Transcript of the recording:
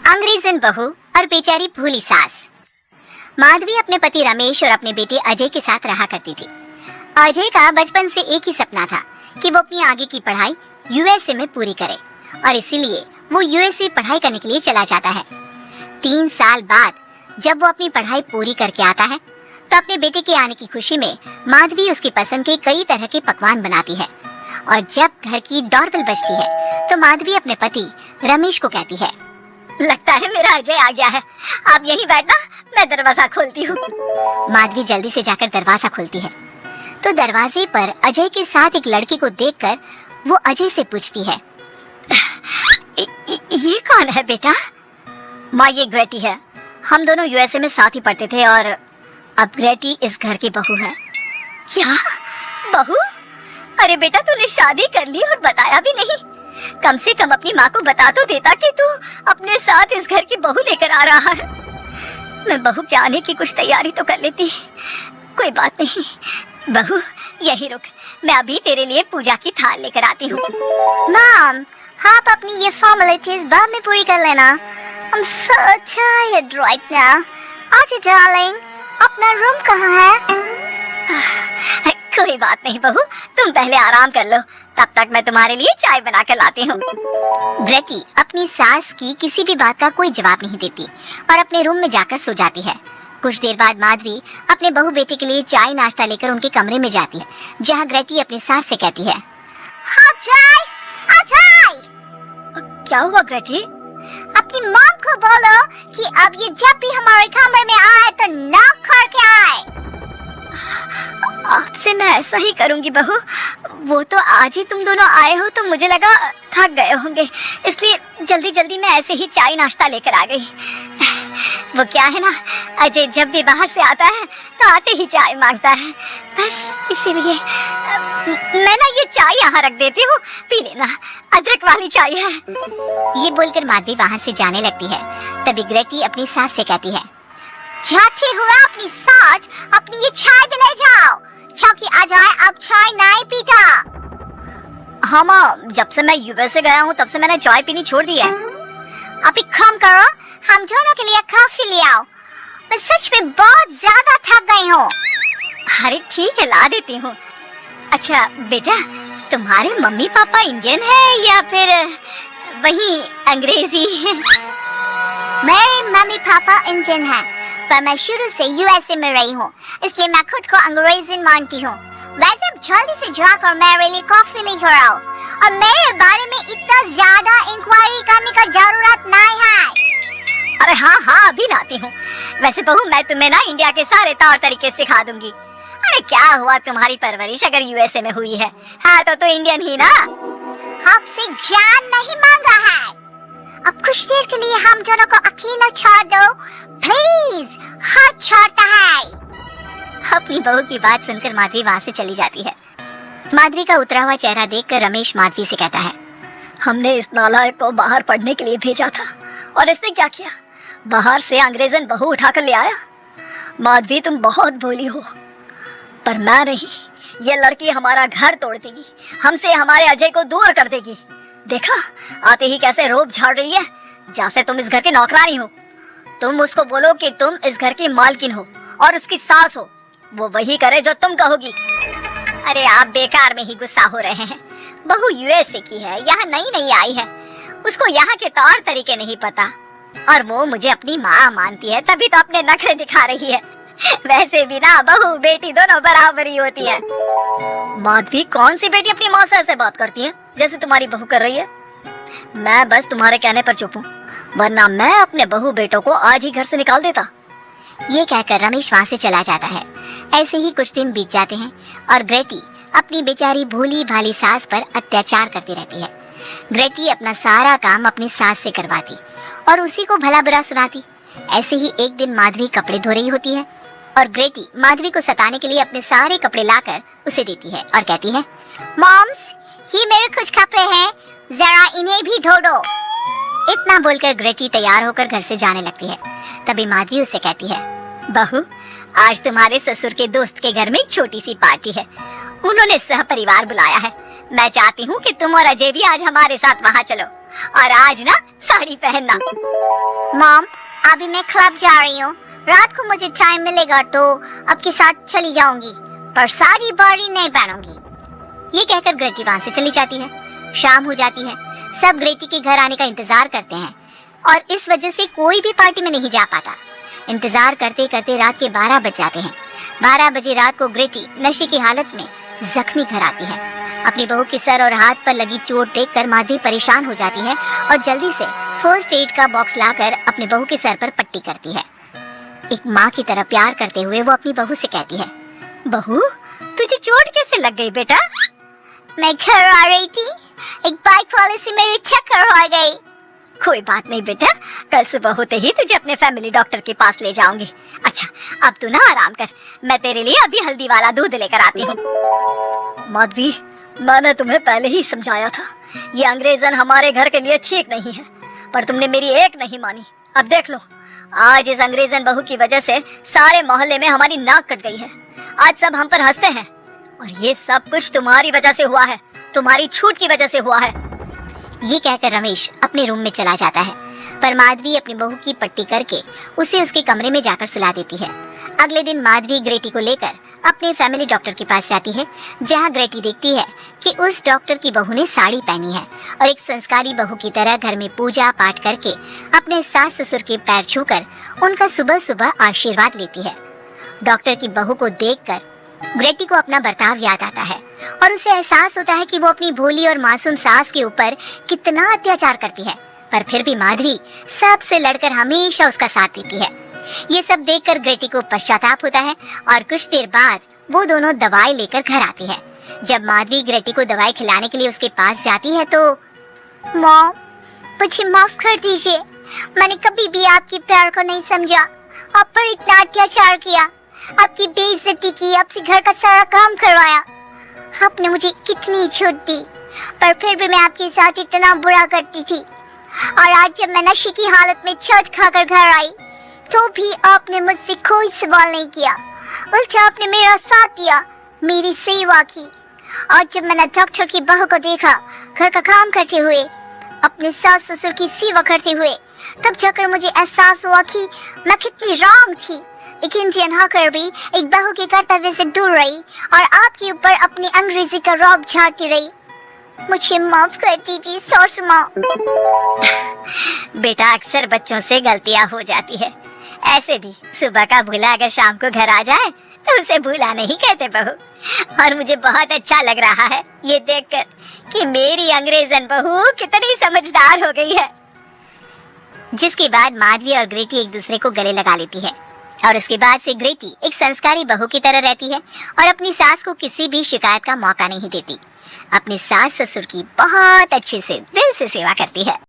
अंग्रेजन बहू और बेचारी भोली सास। माधवी अपने पति रमेश और अपने बेटे अजय के साथ रहा करती थी। अजय का बचपन से एक ही सपना था कि वो अपनी आगे की पढ़ाई यूएसए में पूरी करे और इसीलिए वो यूएसए पढ़ाई करने के लिए चला जाता है। 3 साल बाद जब वो अपनी पढ़ाई पूरी करके आता है तो अपने बेटे के आने की खुशी में माधवी उसकी पसंद के कई तरह के पकवान बनाती है और जब घर की डोरबेल बजती है तो माधवी अपने पति रमेश को कहती है, लगता है मेरा अजय आ गया है, आप यहीं बैठना, मैं दरवाजा खोलती हूँ। माधवी जल्दी से जाकर दरवाजा खोलती है तो दरवाजे पर अजय के साथ एक लड़की को देखकर वो अजय से पूछती है, ये कौन है बेटा? माँ, ये ग्रेटी है, हम दोनों यूएसए में साथ ही पढ़ते थे और अब ग्रेटी इस घर की बहू है। क्या बहू? अरे बेटा, तूने शादी कर ली और बताया भी नहीं। कम से कम अपनी माँ को बता तो देता कि तू अपने साथ इस घर की बहू लेकर आ रहा है। मैं बहू के आने की कुछ तैयारी तो कर लेती। कोई बात नहीं बहू, यही रुक, मैं अभी तेरे लिए पूजा की थाल लेकर आती हूँ। मॉम, आप अपनी ये फॉर्मेलिटीज बाद में पूरी कर लेना। I'm so tired right now. आजा डार्लिंग, अपना रूम कहाँ है? कोई बात नहीं बहू, तुम पहले आराम कर लो, तब तक मैं तुम्हारे लिए चाय बना कर लाती हूँ। ग्रेटी अपनी सास की किसी भी बात का कोई जवाब नहीं देती और अपने रूम में जाकर सो जाती है। कुछ देर बाद माधवी अपने बहू बेटे के लिए चाय नाश्ता लेकर उनके कमरे में जाती है, जहाँ ग्रेटी अपनी सास से कहती है, हाँ चाय, हाँ चाय। क्या हुआ ग्रेटी? अपनी मॉम को बोलो कि अब ये जब भी हमारे कमरे में आए तो नॉक करके आए। आपसे मैं ऐसा ही करूंगी बहू। वो तो आज ही तुम दोनों आए हो तो मुझे लगा थक गए होंगे, इसलिए जल्दी जल्दी मैं ऐसे ही चाय नाश्ता लेकर आ गई। वो क्या है ना, अजय जब भी बाहर से आता है तो आते ही चाय मांगता है, बस इसीलिए मैं ना ये चाय यहाँ रख देती हूँ, पी लेना, अदरक वाली चाय है। ये बोलकर माधवी वहाँ से जाने लगती है। तभी ग्रेटी अपनी सास से कहती है, जाते हुआ अपनी सास अपनी ये चाय भी ले जाओ, क्योंकि अजय अब चाय नहीं पीता। हाँ माँ, जब से मैं यूएसए गया हूँ तब से मैंने चाय पीनी छोड़ दी है। अब एक काम करो, हम दोनों के लिए कॉफी ले आओ, मैं सच में बहुत ज्यादा थक गई हूँ। अरे ठीक है, ला देती हूँ। अच्छा बेटा, तुम्हारे मम्मी पापा इंडियन है या फिर वही अंग्रेजी? मेरे मम्मी पापा इंडियन है, पर मैं शुरू से यूएसए में रही हूँ, इसलिए मैं खुद को अंग्रेज़ी मानती हूँ। वैसे अब जल्दी से जाकर मेरे लिए कॉफी लेकर आओ और मेरे बारे में इतना ज्यादा इंक्वायरी करने का जरूरत नहीं है। अरे हाँ हाँ, अभी लाती हूँ। वैसे बहू, मैं तुम्हें ना इंडिया के सारे तौर तरीके सिखा दूंगी। अरे क्या हुआ, तुम्हारी परवरिश अगर यूएसए में हुई है तो इंडियन ही ना। आपसे ज्ञान नहीं मांगा है, अब कुछ देर के लिए हम दोनों को अकेला छोड़ दो प्लीज, हाथ छोड़ता है। अपनी बहू की बात सुनकर माधवी वहाँ से चली जाती है। माधवी का उतरा हुआ चेहरा देखकर रमेश माधवी से कहता है, हमने इस नालायक को बाहर पढ़ने के लिए भेजा था और इसने क्या किया, बाहर से अंग्रेजन बहू उठाकर ले आया। माधवी, तुम बहुत भोली हो, पर मैं नहीं, ये लड़की हमारा घर तोड़ देगी, हमसे हमारे अजय को दूर कर देगी। देखा आते ही कैसे रोब झाड़ रही है, जैसे तुम इस घर की नौकरानी हो। तुम उसको बोलो कि तुम इस घर की मालकिन हो और उसकी सास हो, वो वही करे जो तुम कहोगी। अरे आप बेकार में ही गुस्सा हो रहे हैं, बहू यूएसए की है, यहाँ नई नई आई है, उसको यहाँ के तौर तरीके नहीं पता और वो मुझे अपनी माँ मानती है, तभी तो अपने नखरे दिखा रही है। वैसे भी ना बहू बेटी दोनों बराबर ही होती है। माधवी, कौन सी बेटी अपनी माँ से ऐसे बात करती है जैसे तुम्हारी बहू कर रही है? मैं बस तुम्हारे कहने पर चुप हूँ, वरना मैं अपने बहू बेटों को आज ही घर से निकाल देता। ये कहकर रमेश वहाँ से चला जाता है। ऐसे ही कुछ दिन बीत जाते हैं और ग्रेटी अपनी बेचारी भोली भाली सास पर अत्याचार करती रहती है। ग्रेटी अपना सारा काम अपनी सास से करवाती और उसी को भला बुरा सुनाती। ऐसे ही एक दिन माधवी कपड़े धो रही होती है और ग्रेटी माधवी को सताने के लिए अपने सारे कपड़े लाकर उसे देती है और कहती है, मॉम्स, ये मेरे कुछ कपड़े हैं, जरा इन्हें भी धो दो। इतना बोलकर ग्रेटी तैयार होकर घर से जाने लगती है। तभी माधवी उससे कहती है, बहू, आज तुम्हारे ससुर के दोस्त के घर में एक छोटी सी पार्टी है, उन्होंने सह परिवार बुलाया है। मैं चाहती हूँ कि तुम और अजय भी आज हमारे साथ वहाँ चलो और आज ना साड़ी पहनना। मॉम, अभी मैं क्लब जा रही हूँ, रात को मुझे टाइम मिलेगा तो आपके साथ चली जाऊंगी, पर साड़ी बाड़ी नहीं पहनूंगी। ये कहकर ग्रेटी वहां से चली जाती है। शाम हो जाती है, सब ग्रेटी के घर आने का इंतजार करते हैं और इस वजह से कोई भी पार्टी में नहीं जा पाता। इंतजार करते करते रात के 12 बज जाते हैं। 12 बजे रात को ग्रेटी नशे की हालत में जख्मी घर आती है। अपनी बहू के सर और हाथ पर लगी चोट देखकर माधवी परेशान हो जाती है और जल्दी से फर्स्ट एड का बॉक्स लाकर अपने बहू के सर पर पट्टी करती है। एक माँ की तरह प्यार करते हुए वो अपनी बहू से कहती है, बहू तुझे चोट कैसे लग गई बेटा? मैं घर आ रही थी, एक बाइक वाले से मेरी चक्कर हो गई। कोई बात नहीं बेटा, कल सुबह होते ही तुझे अपने फैमिली डॉक्टर के पास ले जाऊंगी। अच्छा अब तू ना आराम कर, मैं तेरे लिए अभी हल्दी वाला दूध लेकर आती हूँ। माधवी, मैंने तुम्हें पहले ही समझाया था, ये अंग्रेजन हमारे घर के लिए ठीक नहीं है, पर तुमने मेरी एक नहीं मानी। अब देख लो, आज इस अंग्रेजन बहू की वजह से सारे मोहल्ले में हमारी नाक कट गई है। आज सब हम पर हंसते हैं और ये सब कुछ तुम्हारी वजह से हुआ है, तुम्हारी छूट की वजह से हुआ है। ये कहकर रमेश अपने रूम में चला जाता है, पर माधवी अपनी बहू की पट्टी करके उसे उसके कमरे में जाकर सुला देती है। अगले दिन माधवी ग्रेटी को लेकर अपने फैमिली डॉक्टर के पास जाती है, जहां ग्रेटी देखती है कि उस डॉक्टर की बहू ने साड़ी पहनी है और एक संस्कारी बहू की तरह घर में पूजा पाठ करके अपने सास ससुर के पैर छूकर उनका सुबह सुबह आशीर्वाद लेती है। डॉक्टर की बहू को देखकर ग्रेटी को अपना बर्ताव याद आता है और उसे एहसास होता है कि वो अपनी भोली और मासूम सास के ऊपर कितना अत्याचार करती है, पर फिर भी माधवी सबसे लड़कर हमेशा उसका साथ देती है। ये सब देखकर ग्रेटी को पश्चाताप होता है और कुछ देर बाद वो दोनों दवाई लेकर घर आती है। जब माधवी ग्रेटी को दवाई खिलाने के लिए उसके पास जाती है तो, मॉम मुझे माफ कर दीजिए, मैंने कभी भी आपके प्यार को नहीं समझा, आप पर इतना अत्याचार किया, आपकी बेइज्जती की, आपसे घर का सारा काम करवाया। आपने मुझे कितनी छूट दी, पर फिर भी मैं आपके साथ इतना बुरा करती थी। और आज जब मैं नशे की हालत में छत खाकर घर आई तो भी आपने मुझसे कोई सवाल नहीं किया, उल्टा आपने मेरा साथ दिया, मेरी सेवा की। और जब मैंने डॉक्टर की बहू को देखा घर का काम करते हुए, अपने सास ससुर की सेवा करते हुए, तब जाकर मुझे एहसास हुआ कि मैं कितनी रॉन्ग थी। एक इंडियन होकर भी एक बहू के कर्तव्य से दूर रही और आपके ऊपर अपनी अंग्रेजी का रौब झाड़ती रही। मुझे माफ कर दीजिए सॉस माँ। बेटा, अक्सर बच्चों से गलतियां हो जाती है, ऐसे भी सुबह का भूला अगर शाम को घर आ जाए तो उसे भूला नहीं कहते बहू। और मुझे बहुत अच्छा लग रहा है ये देखकर कि मेरी अंग्रेजन बहू कितनी समझदार हो गई है। जिसके बाद माधवी और ग्रेटी एक दूसरे को गले लगा लेती है और उसके बाद से ग्रेटी एक संस्कारी बहू की तरह रहती है और अपनी सास को किसी भी शिकायत का मौका नहीं देती। अपनी सास ससुर की बहुत अच्छे से दिल से सेवा करती है।